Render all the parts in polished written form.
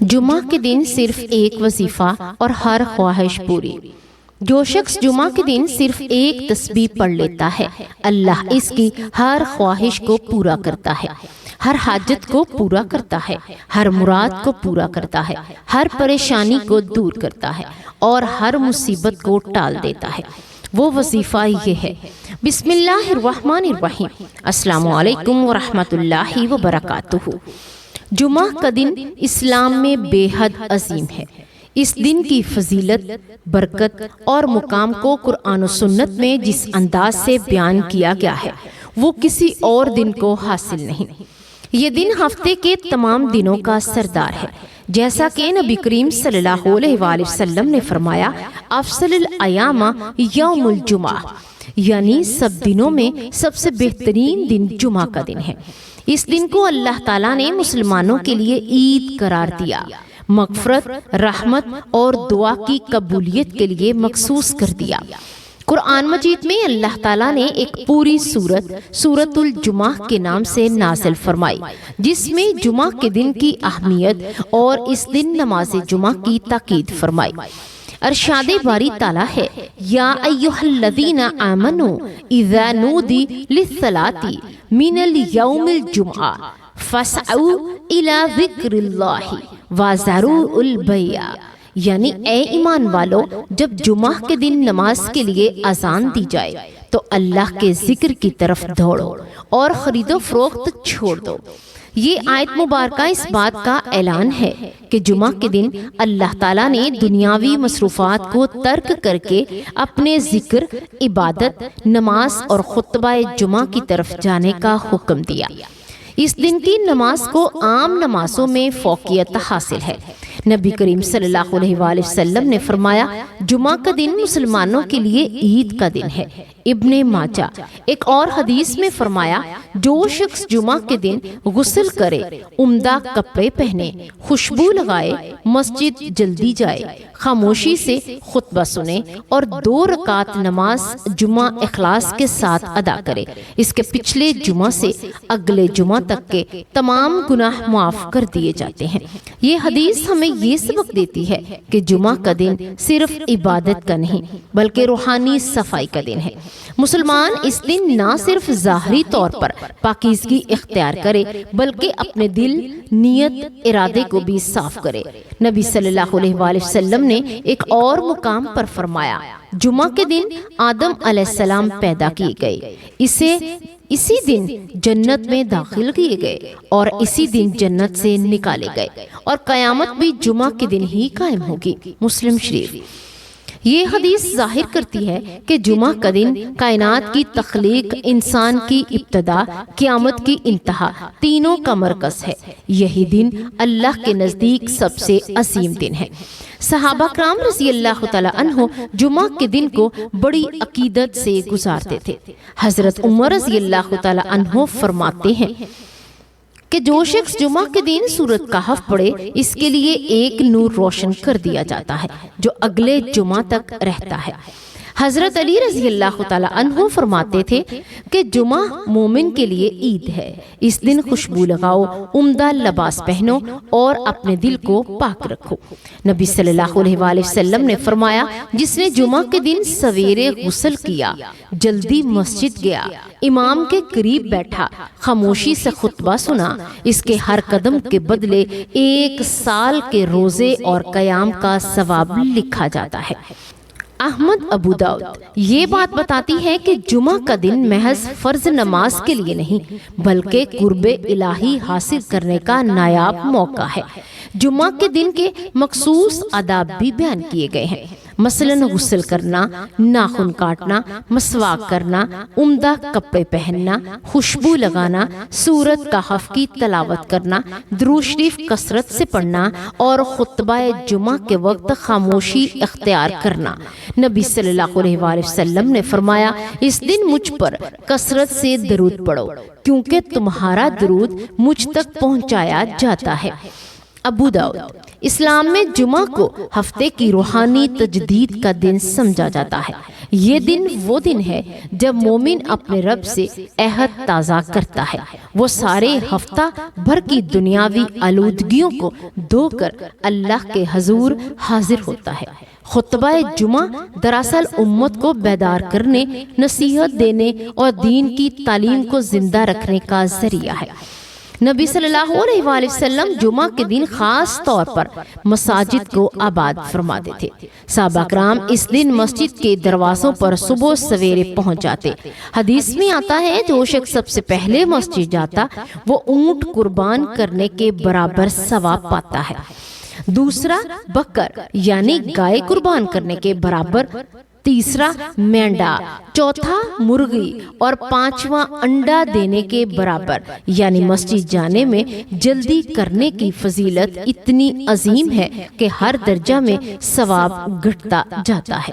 جمعہ کے دن صرف ایک وظیفہ اور ہر خواہش پوری۔ جو شخص جمعہ کے دن صرف ایک تسبیح پڑھ لیتا ہے، اللہ اس کی ہر خواہش کو پورا کرتا ہے، ہر حاجت کو پورا کرتا ہے، ہر مراد کو پورا کرتا ہے، ہر پریشانی کو دور کرتا ہے اور ہر مصیبت کو ٹال دیتا ہے۔ وہ وظیفہ یہ ہے۔ بسم اللہ الرحمن الرحیم۔ السلام علیکم ورحمۃ اللہ وبرکاتہ۔ جمعہ کا دن اسلام میں بے حد عظیم ہے۔ اس دن کی فضیلت، برکت اور مقام کو قرآن و سنت میں جس انداز سے بیان کیا گیا ہے وہ کسی اور دن کو حاصل نہیں۔ یہ دن ہفتے کے تمام دنوں کا سردار ہے، جیسا کہ نبی کریم صلی اللہ علیہ وآلہ وسلم نے فرمایا، افضل الایام یوم الجمعہ، یعنی سب دنوں میں سب سے بہترین دن جمعہ کا دن ہے۔ اس دن کو اللہ تعالیٰ نے مسلمانوں کے لیے عید قرار دیا، مغفرت، رحمت اور دعا کی قبولیت کے لیے مخصوص کر دیا۔ قرآن مجید میں اللہ تعالیٰ نے ایک پوری سورۃ الجمعہ کے نام سے نازل فرمائی، جس میں جمعہ کے دن کی اہمیت اور اس دن نماز جمعہ کی تاکید فرمائی۔ ارشاد باری تعالیٰ ہے، یا ایھا الذین آمنوا اذا نودی للصلاۃ من الیوم الجمعہ فاسعوا الی ذکر اللہ وذروا البیع، یعنی اے ایمان والو، جب جمعہ کے دن نماز کے لیے اذان دی جائے تو اللہ کے ذکر کی طرف دوڑو اور خرید و فروخت چھوڑ دو۔ یہ آیت مبارکہ اس بات کا اعلان ہے کہ جمعہ کے دن اللہ تعالیٰ نے دنیاوی مصروفات کو ترک کر کے اپنے ذکر، عبادت، نماز اور خطبہ جمعہ کی طرف جانے کا حکم دیا۔ اس دن کی نماز کو عام نمازوں میں فوقیت حاصل ہے۔ نبی کریم صلی اللہ علیہ وآلہ وسلم نے فرمایا، جمعہ کا دن مسلمانوں کے لیے عید کا دن ہے۔ ابن ماجہ ایک اور حدیث میں فرمایا، جو شخص جمعہ کے دن غسل کرے، عمدہ کپڑے پہنے، خوشبو لگائے، مسجد جلدی جائے، خاموشی سے خطبہ سنے اور 2 رکعت نماز جمعہ اخلاص کے ساتھ ادا کرے، اس کے پچھلے جمعہ سے اگلے جمعہ تک کے تمام گناہ معاف کر دیے جاتے ہیں۔ یہ حدیث ہمیں یہ سبق دیتی ہے کہ جمعہ کا دن صرف عبادت کا نہیں بلکہ روحانی صفائی کا دن ہے۔ مسلمان اس دن نہ صرف ظاہری طور پر پاکیزگی اختیار کرے بلکہ اپنے دل، نیت، ارادے کو بھی صاف کرے۔ نبی صلی اللہ علیہ وآلہ وسلم نے ایک اور مقام پر فرمایا، جمعہ کے دن آدم علیہ السلام پیدا کیے گئے، اسی دن جنت میں داخل کیے گئے اور اسی دن جنت سے نکالے گئے، اور قیامت بھی جمعہ کے دن ہی قائم ہوگی۔ مسلم شریف۔ یہ حدیث ظاہر کرتی ہے کہ جمعہ کا دن کائنات کی تخلیق، انسان کی ابتدا، قیامت کی انتہا، تینوں کا مرکز ہے۔ یہی دن اللہ کے نزدیک سب سے عظیم دن ہے۔ صحابہ کرام رضی اللہ تعالی عنہ جمعہ کے دن کو بڑی عقیدت سے گزارتے تھے۔ حضرت عمر رضی اللہ تعالی عنہ فرماتے ہیں کہ جو شخص جمعہ کے دن سورۃ کہف پڑھے، اس کے لیے ایک نور روشن کر دیا جاتا ہے جو اگلے جمعہ تک رہتا ہے۔ حضرت علی رضی اللہ تعالی عنہ فرماتے تھے کہ جمعہ مومن کے لیے عید ہے۔ اس دن خوشبو لگاؤ، عمدہ لباس پہنو اور اپنے دل کو پاک رکھو۔ نبی صلی اللہ علیہ وآلہ وسلم نے فرمایا، جس نے جمعہ کے دن سویرے غسل کیا، جلدی مسجد گیا، امام کے قریب بیٹھا، خاموشی سے خطبہ سنا، اس کے ہر قدم کے بدلے 1 سال کے روزے اور قیام کا ثواب لکھا جاتا ہے۔ احمد ابو داؤد یہ بات بتاتی ہے کہ جمعہ کا دن محض فرض نماز کے لیے نہیں بلکہ قرب الہی حاصل کرنے کا نایاب موقع ہے۔ جمعہ کے دن کے مخصوص آداب بھی بیان کیے گئے ہیں، مثلاً غسل کرنا، ناخن کاٹنا، مسواک کرنا، عمدہ کپڑے پہننا، خوشبو لگانا، سورۃ کہف کی تلاوت کرنا، درود شریف کثرت سے پڑھنا اور خطبہ جمعہ کے وقت خاموشی اختیار کرنا۔ نبی صلی اللہ علیہ وآلہ وسلم نے فرمایا، اس دن مجھ پر کثرت سے درود پڑھو کیونکہ تمہارا درود مجھ تک پہنچایا جاتا ہے۔ ابو داؤد اسلام میں جمعہ کو ہفتے کی روحانی تجدید کا دن سمجھا جاتا ہے۔ یہ دن وہ دن ہے جب مومن اپنے رب سے عہد تازہ کرتا ہے۔ وہ سارے ہفتہ بھر کی دنیاوی آلودگیوں کو دھو کر اللہ کے حضور حاضر ہوتا ہے۔ خطبہ جمعہ دراصل امت کو بیدار کرنے، نصیحت دینے اور دین کی تعلیم کو زندہ رکھنے کا ذریعہ ہے۔ نبی صلی اللہ علیہ وآلہ وسلم جمعہ کے دن خاص طور پر مساجد کو آباد فرماتے تھے۔ صحابہ کرام اس دن مسجد کے دروازوں پر صبح سویرے پہنچ جاتے۔ حدیث میں آتا ہے جو شخص سب سے پہلے مسجد جاتا وہ اونٹ قربان کرنے کے برابر ثواب پاتا ہے، دوسرا بکر یعنی گائے قربان کرنے کے برابر، تیسرا مینڈا، چوتھا مرغی اور پانچواں انڈا دینے کے برابر۔ یعنی مسجد جانے میں جلدی کرنے کی فضیلت اتنی عظیم ہے کہ ہر درجہ میں ثواب گھٹتا جاتا ہے۔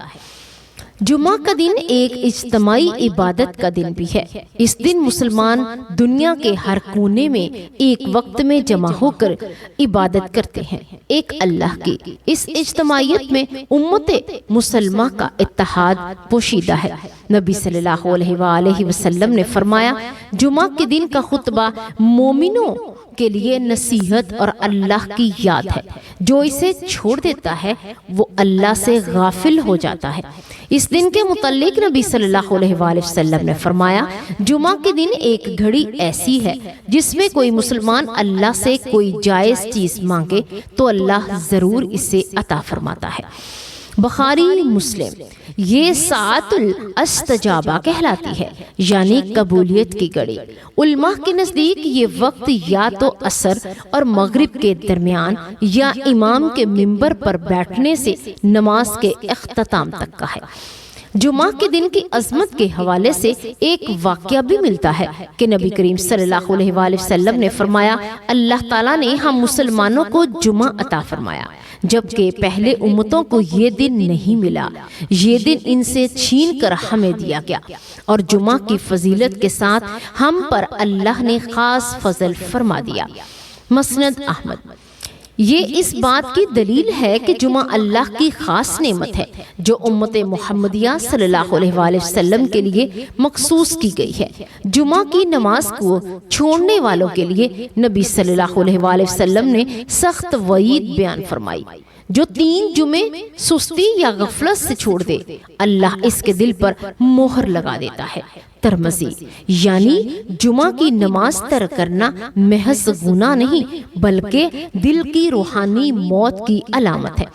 جمعہ کا دن ایک اجتماعی عبادت کا دن بھی ہے۔ اس دن مسلمان دنیا کے ہر کونے میں ایک وقت میں جمع ہو کر عبادت کرتے ہیں، ایک اللہ کی۔ اس اجتماعیت میں امت مسلمہ کا اتحاد پوشیدہ ہے۔ نبی صلی اللہ علیہ وآلہ وسلم نے فرمایا، جمعہ کے دن کا خطبہ مومنوں کے لیے نصیحت اور اللہ کی یاد ہے۔ جو اسے چھوڑ دیتا ہے وہ اللہ سے غافل ہو جاتا ہے۔ اس دن کے متعلق نبی صلی اللہ علیہ وآلہ وسلم نے فرمایا، جمعہ کے دن ایک گھڑی ایسی ہے جس میں کوئی مسلمان اللہ سے کوئی جائز چیز مانگے تو اللہ ضرور اسے عطا فرماتا ہے۔ بخاری مسلم۔ یہ ساعت الاستجابہ کہلاتی ہے، یعنی قبولیت کی گھڑی۔ علماء کے نزدیک یہ وقت یا تو عصر اور مغرب کے درمیان یا امام کے منبر پر بیٹھنے سے نماز کے اختتام تک کا ہے۔ جمعہ کے دن کی عظمت کے حوالے سے ایک واقعہ بھی ملتا ہے کہ نبی کریم صلی اللہ علیہ وآلہ وسلم نے فرمایا، اللہ تعالیٰ نے ہم مسلمانوں کو جمعہ عطا فرمایا، جبکہ پہلے امتوں کو یہ دن نہیں ملا۔ یہ دن ان سے چھین کر ہمیں دیا گیا، اور جمعہ کی فضیلت کے ساتھ ہم پر اللہ نے خاص فضل فرما دیا۔ مسند احمد۔ یہ اس بات کی دلیل ہے کہ جمعہ اللہ کی خاص نعمت ہے جو امت محمدیہ صلی اللہ علیہ وآلہ وسلم کے لیے مخصوص کی گئی ہے۔ جمعہ کی نماز کو چھوڑنے والوں کے لیے نبی صلی اللہ علیہ وآلہ وسلم نے سخت وعید بیان فرمائی۔ جو 3 جمعے سستی یا غفلت سے چھوڑ دے، اللہ اس کے دل پر مہر لگا دیتا ہے۔ ترمذی۔ یعنی جمعہ کی نماز ترک کرنا محض گناہ نہیں بلکہ دل کی روحانی موت کی علامت ہے۔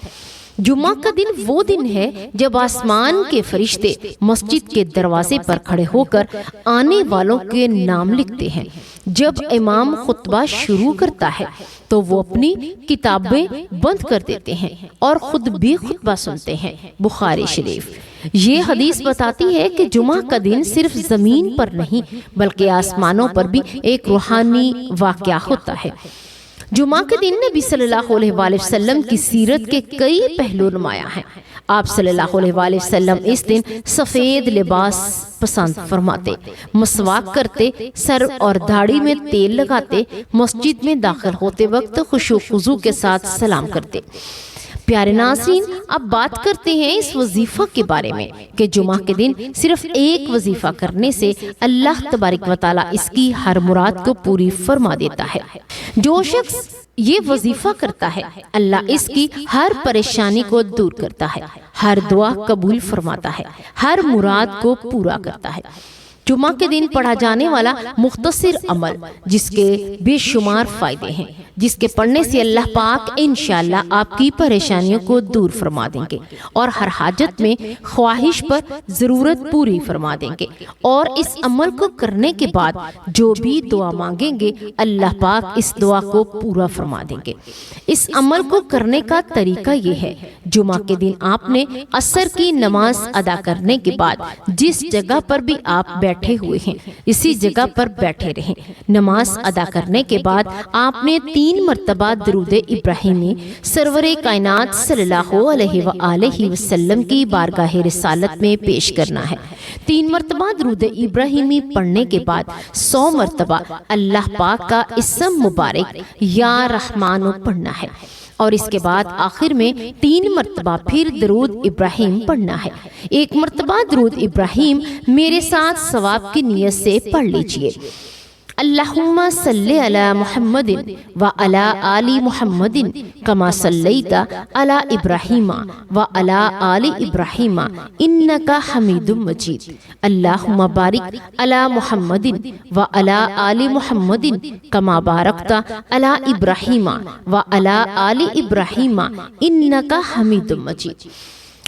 جمعہ کا دن وہ دن ہے جب آسمان کے فرشتے مسجد کے دروازے پر کھڑے ہو کر آنے والوں کے نام لکھتے ہیں۔ جب امام خطبہ شروع کرتا ہے تو وہ اپنی کتابیں بند کر دیتے ہیں اور خود بھی خطبہ سنتے ہیں۔ بخاری شریف۔ یہ حدیث بتاتی ہے کہ جمعہ کا دن صرف زمین پر نہیں بلکہ آسمانوں پر بھی ایک روحانی واقعہ ہوتا ہے۔ جمعہ کے دن نبی صلی اللہ علیہ وآلہ وسلم کی سیرت کے کئی پہلو نمایاں ہیں۔ آپ صلی اللہ علیہ وآلہ وسلم اس دن سفید لباس پسند فرماتے، مسواک کرتے، سر اور داڑھی میں تیل لگاتے، مسجد میں داخل ہوتے وقت خشوع و خضوع کے ساتھ سلام کرتے۔ پیارے ناظرین، اب بات کرتے ہیں اس وظیفہ کے بارے میں کہ جمعہ کے دن صرف ایک وظیفہ کرنے سے اللہ تبارک و تعالیٰ اس کی ہر مراد کو پوری فرما دیتا ہے۔ جو شخص یہ وظیفہ کرتا ہے اللہ اس کی ہر پریشانی کو دور کرتا ہے، ہر دعا قبول فرماتا ہے، ہر مراد کو پورا کرتا ہے۔ جمعہ کے دن پڑھا جانے والا مختصر عمل جس کے بے شمار فائدے ہیں، جس کے پڑھنے سے اللہ پاک انشاءاللہ آپ کی پریشانیوں کو دور فرما دیں گے اور ہر حاجت میں خواہش پر ضرورت پوری فرما دیں گے، اور اس عمل کو کرنے کے بعد جو بھی دعا مانگیں گے اللہ پاک اس دعا کو پورا فرما دیں گے۔ اس عمل کو کرنے کا طریقہ یہ ہے، جمعہ کے دن آپ نے عصر کی نماز ادا کرنے کے بعد جس جگہ پر بھی آپ بیٹھے ہوئے ہیں اسی جگہ پر بیٹھے رہیں۔ نماز ادا کرنے کے بعد آپ نے 3 مرتبہ درود ابراہیمی سرور کائنات صلی اللہ علیہ وآلہ وسلم کی بارگاہ رسالت میں پیش کرنا ہے۔ 3 مرتبہ درود ابراہیمی پڑھنے کے بعد 100 مرتبہ اللہ پاک کا اسم مبارک یا رحمانو پڑھنا ہے۔ اور اس کے بعد آخر میں 3 مرتبہ پھر درود ابراہیم پڑھنا ہے۔ ایک مرتبہ درود ابراہیم میرے ساتھ ثواب کی نیت سے پڑھ لیجئے۔ اللہم صلی علی محمد وعلی آل محمد کما صلیت علی ابراہیم وعلی آل ابراہیم انکا حمید مجید۔ اللہم بارک علی محمد وعلی آل محمد کما بارکت علی ابراہیم وعلی آل ابراہیم انکا حمید مجید۔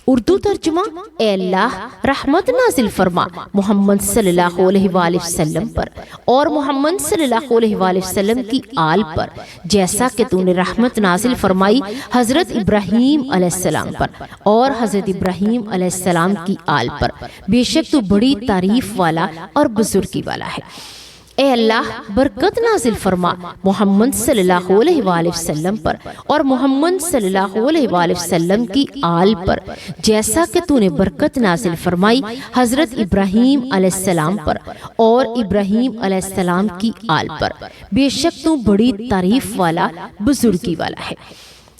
اردو ترجمہ: اے اللہ رحمت نازل فرما محمد صلی اللہ علیہ وآلہ وسلم پر اور محمد صلی اللہ علیہ وآلہ وسلم کی آل پر، جیسا کہ تو نے رحمت نازل فرمائی حضرت ابراہیم علیہ السلام پر اور حضرت ابراہیم علیہ السلام کی آل پر، بے شک تو بڑی تعریف والا اور بزرگی والا ہے۔ اے اللہ برکت نازل فرما محمد صلی اللہ علیہ وآلہ وسلم پر اور محمد صلی اللہ علیہ وآلہ وسلم کی آل پر، جیسا کہ تو نے برکت نازل فرمائی حضرت ابراہیم علیہ السلام پر اور ابراہیم علیہ السلام کی آل پر، بے شک تو بڑی تعریف والا بزرگی والا ہے۔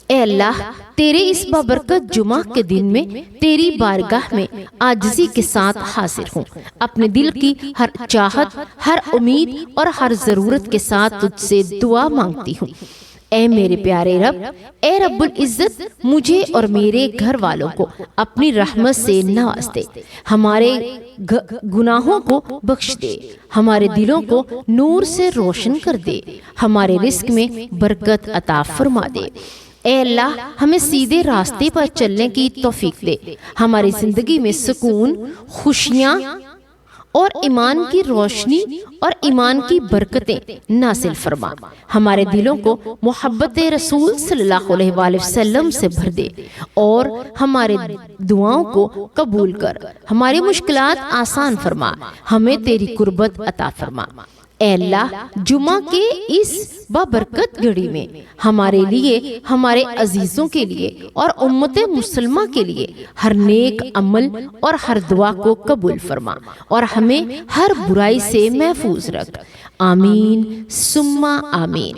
اے اللہ تیرے اس بابرکت جمعہ کے دن میں تیری بارگاہ میں عاجزی کے ساتھ حاضر ہوں، اپنے دل کی ہر چاہت، ہر امید اور ہر ضرورت کے ساتھ تجھ سے دعا مانگتی ہوں۔ اے میرے پیارے رب، اے رب العزت، مجھے اور میرے گھر والوں کو اپنی رحمت سے نواز دے، ہمارے گناہوں کو بخش دے، ہمارے دلوں کو نور سے روشن کر دے، ہمارے رزق میں برکت عطا فرما دے۔ اے اللہ ہمیں سیدھے راستے پر چلنے کی توفیق دے، ہماری زندگی میں سکون، خوشیاں اور ایمان کی روشنی اور ایمان کی برکتیں نازل فرما، ہمارے دلوں کو محبت رسول صلی اللہ علیہ وآلہ وسلم سے بھر دے اور ہمارے دعاؤں کو قبول کر، ہماری مشکلات آسان فرما، ہمیں تیری قربت عطا فرما۔ اے اللہ جمعہ کے اس بابرکت گھڑی میں ہمارے لیے، ہمارے عزیزوں کے لیے اور امت مسلمہ کے لیے ہر نیک عمل اور ہر دعا کو قبول فرما اور ہمیں ہر برائی سے محفوظ رکھ۔ آمین ثم آمین۔